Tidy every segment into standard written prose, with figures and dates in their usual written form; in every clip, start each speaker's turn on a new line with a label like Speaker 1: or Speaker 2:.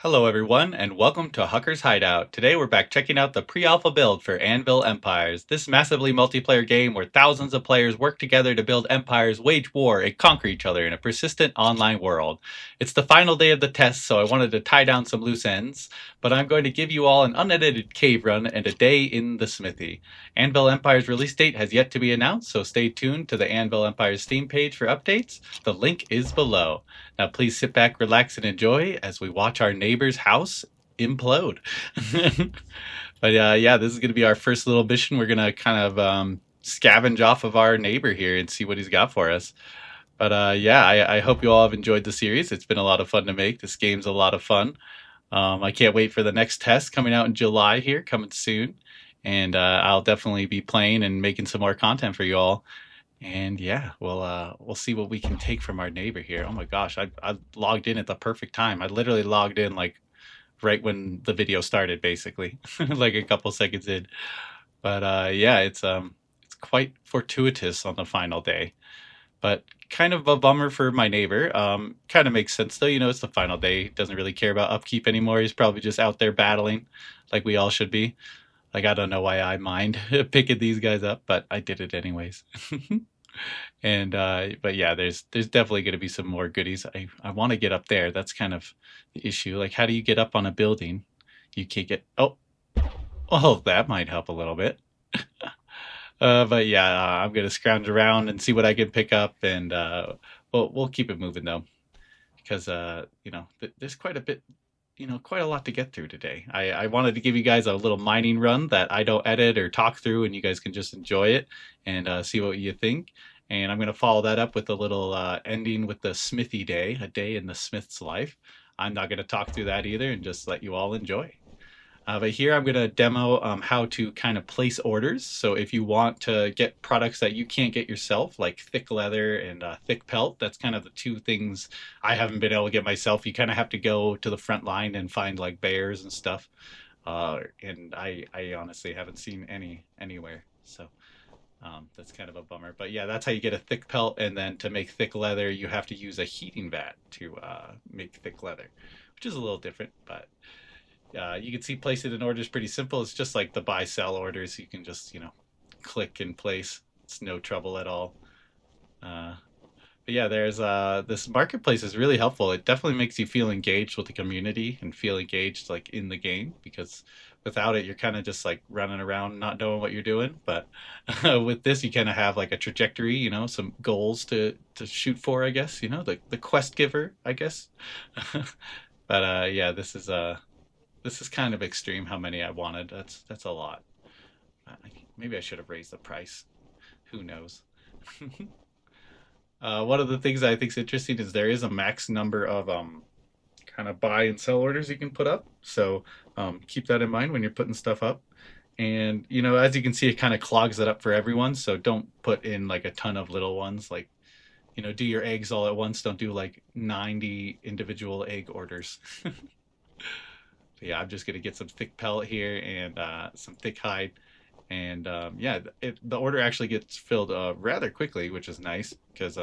Speaker 1: Hello everyone, and welcome to Hucker's Hideout. Today we're back checking out the pre-alpha build for Anvil Empires. This massively multiplayer game where thousands of players work together to build empires, wage war, and conquer each other in a persistent online world. It's the final day of the test, so I wanted to tie down some loose ends, but I'm going to give you all an unedited cave run and a day in the smithy. Anvil Empires release date has yet to be announced, so stay tuned to the Anvil Empires Steam page for updates. The link is below. Now please sit back, relax, and enjoy as we watch our neighbor's house implode. But yeah, this is going to be our first little mission. We're going to kind of scavenge off of our neighbor here and see what he's got for us. But yeah, I hope you all have enjoyed the series. It's been a lot of fun to make. This game's a lot of fun. I can't wait for the next test coming out in July here, coming soon. And I'll definitely be playing and making some more content for you all. And yeah, we'll see what we can take from our neighbor here. Oh my gosh, I logged in at the perfect time. I literally logged in like right when the video started, basically, like a couple seconds in. But yeah, it's quite fortuitous on the final day. But kind of a bummer for my neighbor. Kind of makes sense though. You know, it's the final day. He doesn't really care about upkeep anymore. He's probably just out there battling, like we all should be. Like I don't know why I mind picking these guys up, but I did it anyways. And but yeah, there's definitely going to be some more goodies. I want to get up there. That's kind of the issue. Like, how do you get up on a building? You can't get. Oh, that might help a little bit. But yeah, I'm gonna scrounge around and see what I can pick up, and we'll keep it moving though, because you know, there's quite a bit. You know, quite a lot to get through today. I wanted to give you guys a little mining run that I don't edit or talk through, and you guys can just enjoy it and see what you think. And I'm going to follow that up with a little ending with the smithy day, a day in the smith's life. I'm not going to talk through that either and just let you all enjoy. But here I'm going to demo how to kind of place orders. So if you want to get products that you can't get yourself, like thick leather and thick pelt, that's kind of the two things I haven't been able to get myself. You kind of have to go to the front line and find like bears and stuff. And I honestly haven't seen any anywhere. So that's kind of a bummer. But yeah, that's how you get a thick pelt. And then to make thick leather, you have to use a heating vat to make thick leather, which is a little different, but you can see placing an order is pretty simple. It's just like the buy sell orders. You can just, you know, click and place. It's no trouble at all. But yeah, there's this marketplace is really helpful. It definitely makes you feel engaged with the community and feel engaged like in the game, because without it you're kind of just like running around not knowing what you're doing. But with this you kind of have like a trajectory, you know, some goals to shoot for, I guess, you know, the quest giver, I guess. But yeah, this is kind of extreme how many I wanted. That's a lot. Maybe I should have raised the price. Who knows? One of the things I think is interesting is there is a max number of kind of buy and sell orders you can put up. So keep that in mind when you're putting stuff up. And you know, as you can see, it kind of clogs it up for everyone. So don't put in like a ton of little ones. Like, you know, do your eggs all at once. Don't do like 90 individual egg orders. Yeah, I'm just gonna get some thick pellet here and some thick hide, and yeah, the order actually gets filled rather quickly, which is nice because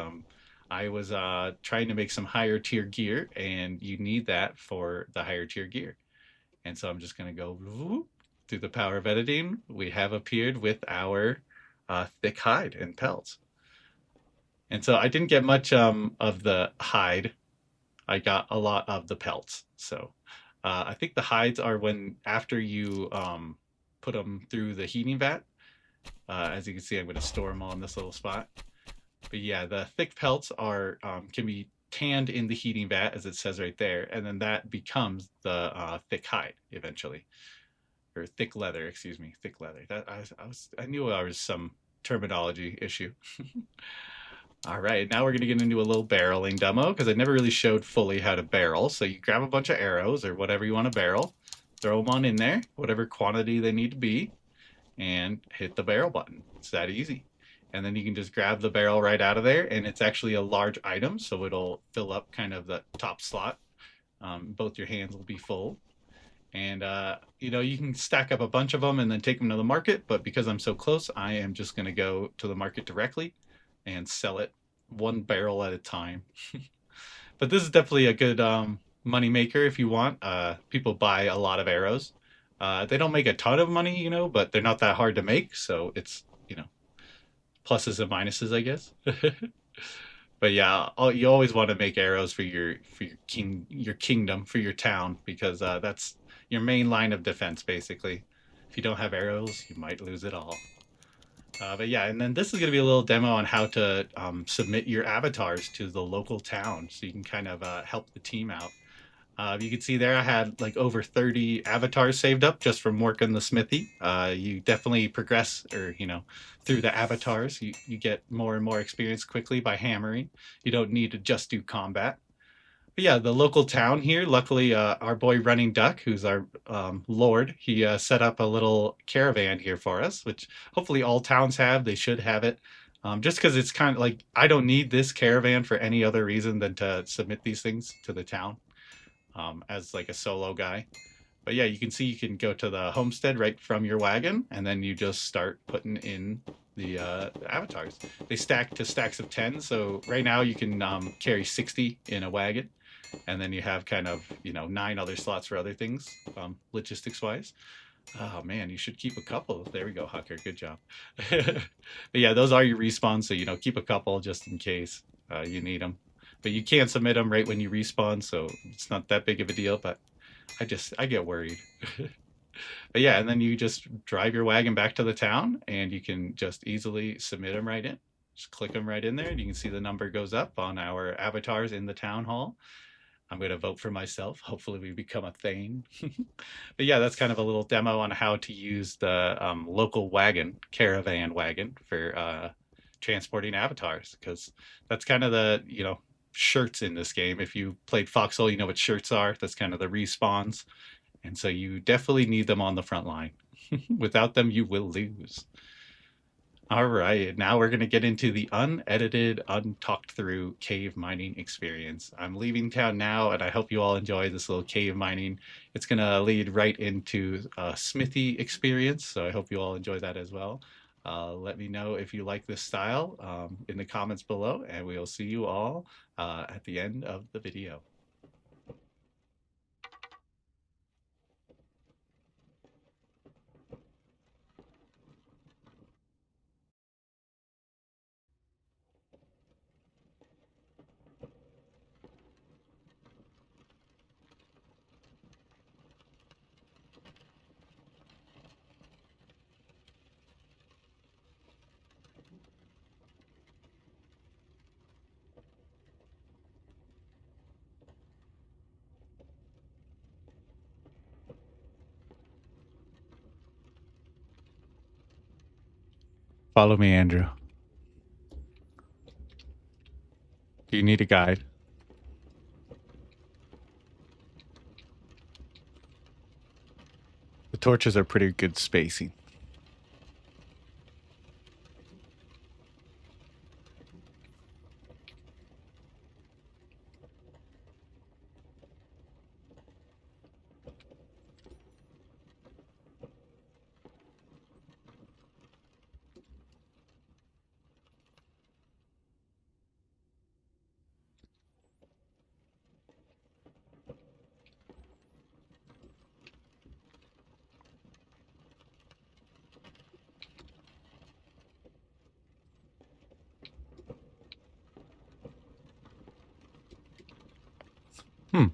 Speaker 1: I was trying to make some higher tier gear, and you need that for the higher tier gear, and so I'm just gonna go whoop, through the power of editing. We have appeared with our thick hide and pelts, and so I didn't get much of the hide. I got a lot of the pelts, so. I think the hides are when after you put them through the heating vat. As you can see, I'm going to store them all in this little spot. But yeah, the thick pelts are can be tanned in the heating vat, as it says right there, and then that becomes the thick hide eventually, or thick leather. Excuse me, thick leather. That I knew I was some terminology issue. All right, now we're going to get into a little barreling demo because I never really showed fully how to barrel. So you grab a bunch of arrows or whatever you want to barrel, throw them on in there, whatever quantity they need to be, and hit the barrel button. It's that easy. And then you can just grab the barrel right out of there, and it's actually a large item, so it'll fill up kind of the top slot. Both your hands will be full. And, you know, you can stack up a bunch of them and then take them to the market, but because I'm so close, I am just going to go to the market directly and sell it one barrel at a time. But this is definitely a good moneymaker if you want. People buy a lot of arrows. They don't make a ton of money, but they're not that hard to make, so it's, pluses and minuses, I guess. But yeah, you always want to make arrows for your kingdom, for your town, because that's your main line of defense, basically. If you don't have arrows, you might lose it all. But yeah, and then this is going to be a little demo on how to submit your avatars to the local town, so you can kind of help the team out. You can see there I had like over 30 avatars saved up just from working the smithy. You definitely progress, or through the avatars. You get more and more experience quickly by hammering. You don't need to just do combat. But yeah, the local town here, luckily, our boy Running Duck, who's our lord, he set up a little caravan here for us, which hopefully all towns have. They should have it. Just because it's kind of like I don't need this caravan for any other reason than to submit these things to the town, as like a solo guy. But yeah, you can see you can go to the homestead right from your wagon, and then you just start putting in the avatars. They stack to stacks of 10, so right now you can carry 60 in a wagon, and then you have kind of 9 other slots for other things, logistics wise. Oh man, you should keep a couple. There we go, Hucker. Good job. But yeah, those are your respawns, so keep a couple just in case you need them. But you can't submit them right when you respawn, so it's not that big of a deal. But I get worried. But yeah, and then you just drive your wagon back to the town, and you can just easily submit them right in. Just click them right in there, and you can see the number goes up on our avatars in the town hall. I'm going to vote for myself. Hopefully we become a thane. But yeah, that's kind of a little demo on how to use the local caravan wagon for transporting avatars, because that's kind of the, shirts in this game. If you played Foxhole, you know what shirts are. That's kind of the respawns. And so you definitely need them on the front line. Without them, you will lose. All right, now we're going to get into the unedited, untalked through cave mining experience. I'm leaving town now, and I hope you all enjoy this little cave mining. It's going to lead right into a smithy experience, so I hope you all enjoy that as well. Let me know if you like this style in the comments below, and we'll see you all at the end of the video. Follow me, Andrew. Do you need a guide? The torches are pretty good spacing.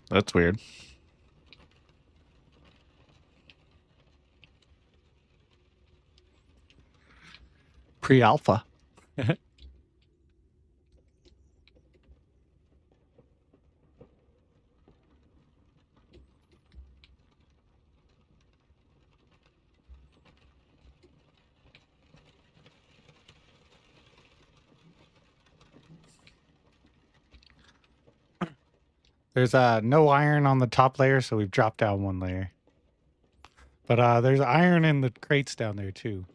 Speaker 1: That's weird. Pre-alpha. There's no iron on the top layer, so we've dropped down one layer. But there's iron in the crates down there too.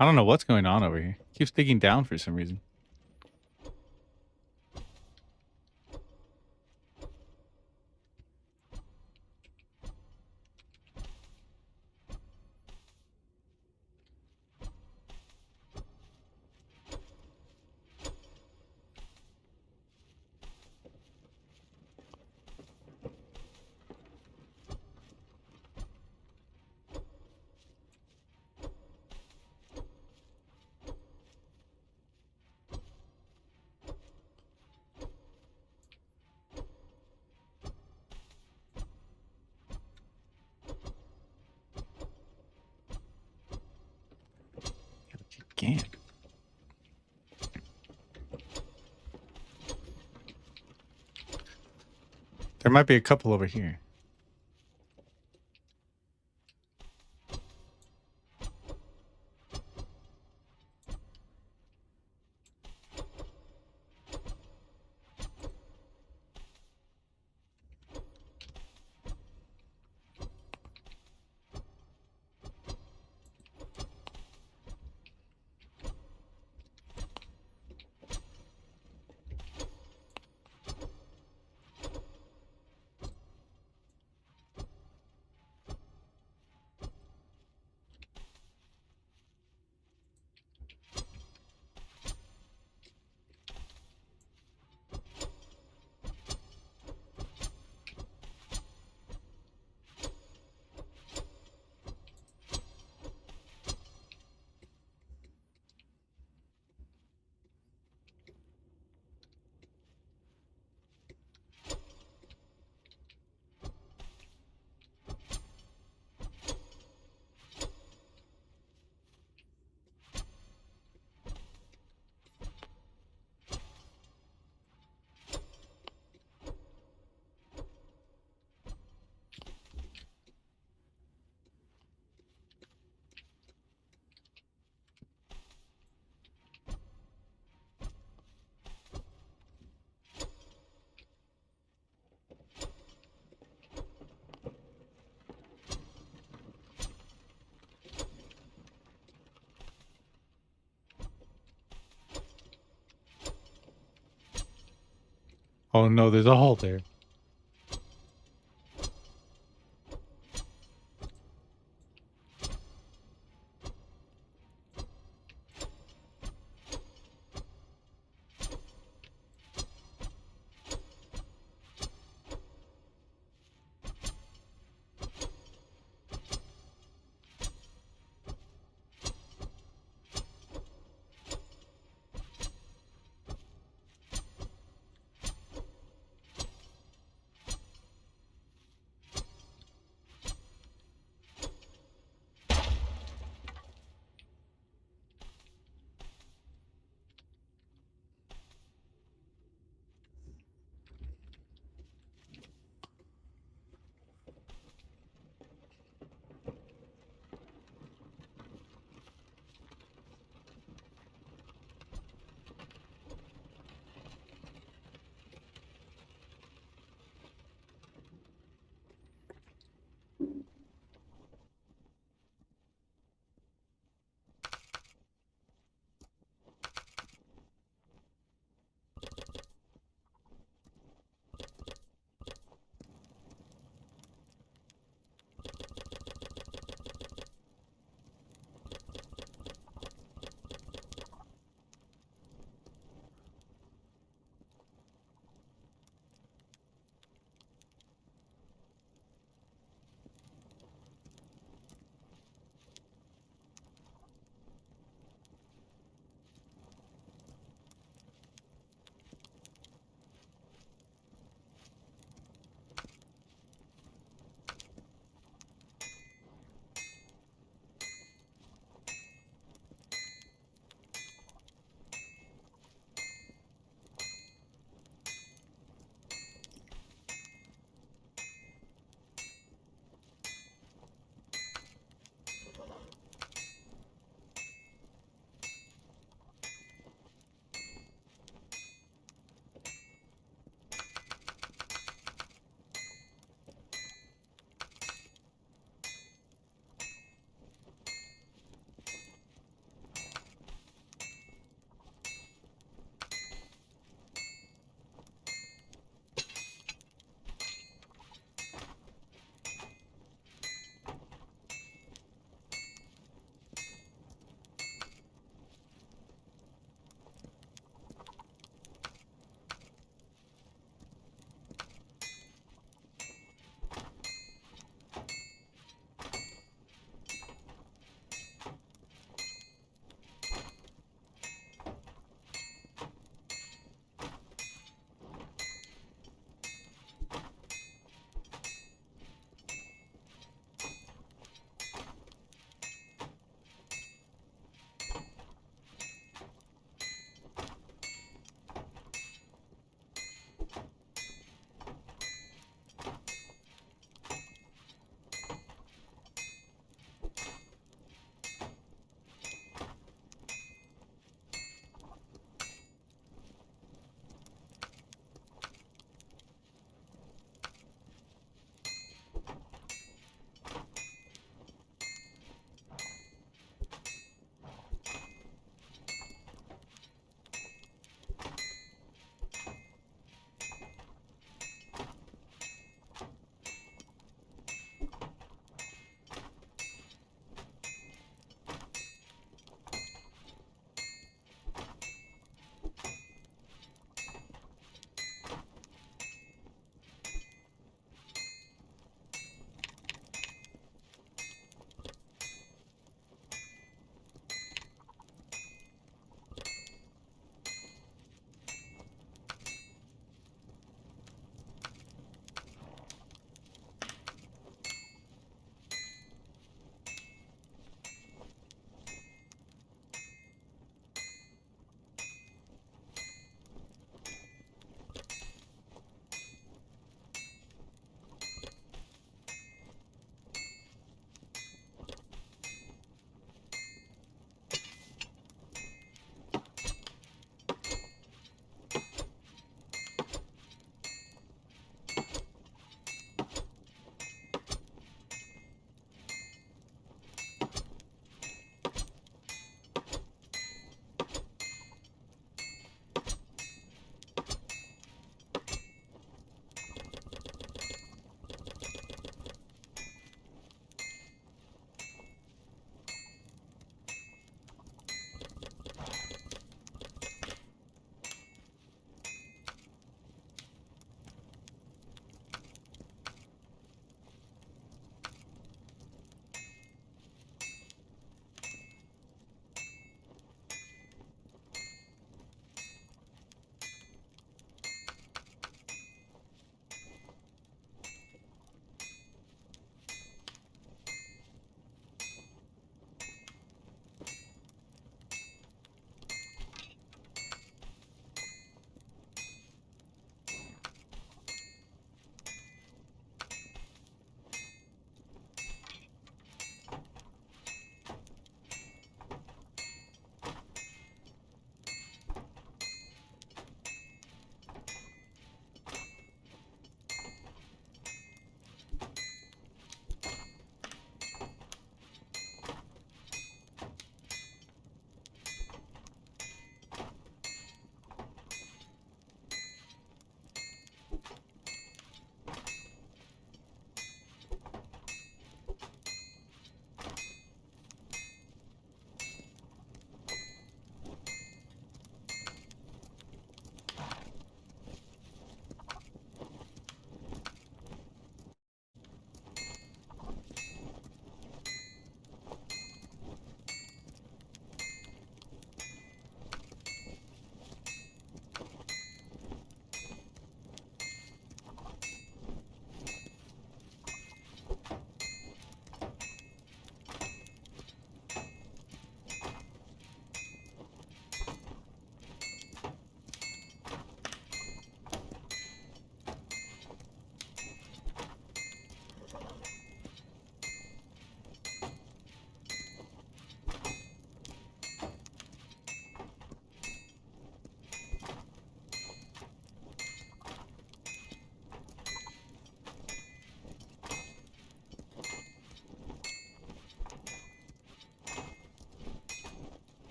Speaker 1: I don't know what's going on over here. It keeps digging down for some reason. Again. There might be a couple over here. Oh no, there's a hole there.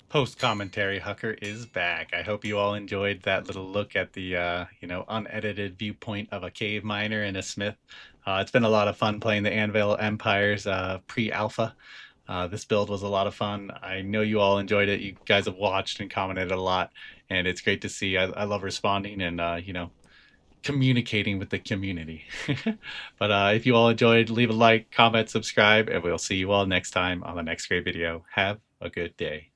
Speaker 1: Post commentary Hucker is back. I hope you all enjoyed that little look at the unedited viewpoint of a cave miner and a smith. It's been a lot of fun playing the Anvil Empires pre-alpha. This build was a lot of fun. I know you all enjoyed it. You guys have watched and commented a lot, and it's great to see. I love responding and communicating with the community. But if you all enjoyed, leave a like, comment, subscribe, and we'll see you all next time on the next great video. Have a good day.